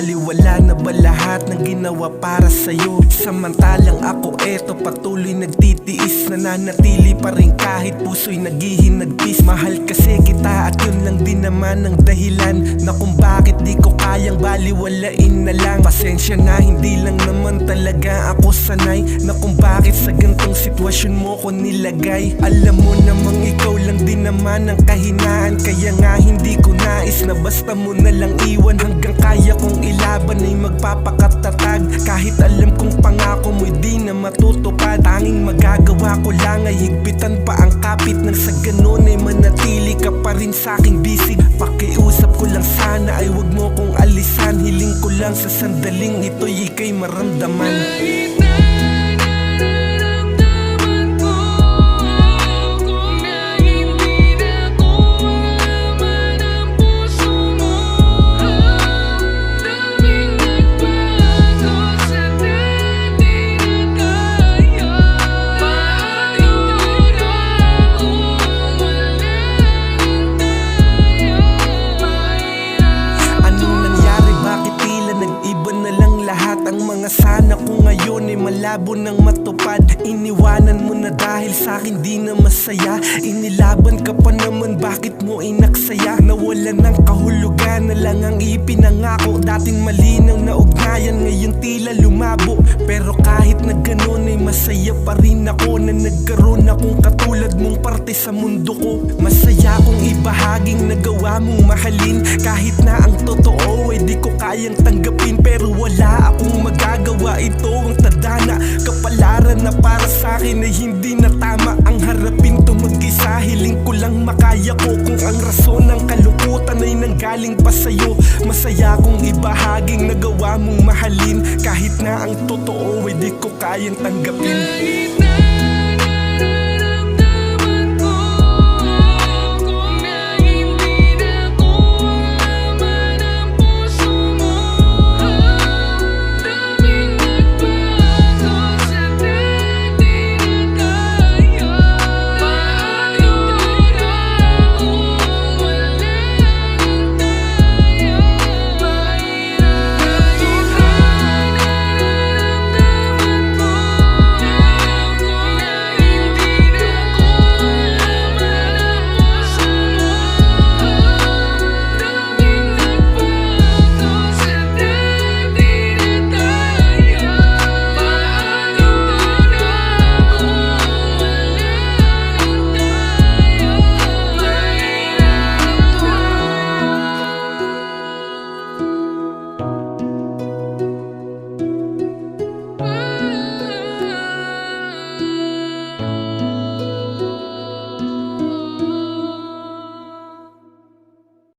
Baliwala na ba lahat ng ginawa para sa'yo? Samantalang ako eto patuloy nagtitiis, nananatili pa rin kahit puso'y naghihinagpis. Mahal kasi kita at yun lang din naman ang dahilan na kung bakit di ko kayang baliwalain na lang. Pasensya na, hindi lang naman talaga ako sanay na kung bakit sa gantong sitwasyon mo ko nilagay. Alam mo namang ikaw lang din naman ang kahinaan, kaya nga hindi ko nais na basta mo na lang iwan. Hanggang kaya kong ilaban ay magpapakatatag, kahit alam kong pangako mo'y di na matutupad. Tanging magagawa ko lang ay higpitan pa ang kapit, nang sa ganun ay manatili ka pa rin sa'king bisig. Pakiusap ko lang sana ay wag mo kong alisan, hiling ko lang sa sandaling ito'y ika'y maramdaman. Ang mga sana ko ngayon ay malabo nang matupad. Iniwanan mo na dahil sa'kin di na masaya. Inilaban ka pa naman, bakit mo inaksaya? Nawalan ng kahulugan na lang ang ipinangako. Dating malinaw na ugnayan, ngayon tila lumabo. Pero kahit na ganun ay masaya pa rin ako na nagkaroon akong katulad mong parte sa mundo ko. Masaya kong ibahaging nagawa mong mahalin, kahit na ang totoo ay di ko kayang tanggapin. Pero wala akong magagawa, ito ang tadhana, kapalaran na para sa'kin ay hindi na tama. Ang harapin to mag-isa, hiling ko lang makaya ko. Kung ang rason ng kalungkutan ay nanggaling pa sa'yo, masaya kong ibahaging nagawa mong mahalin, kahit na ang totoo ay di ko kayang tanggapin.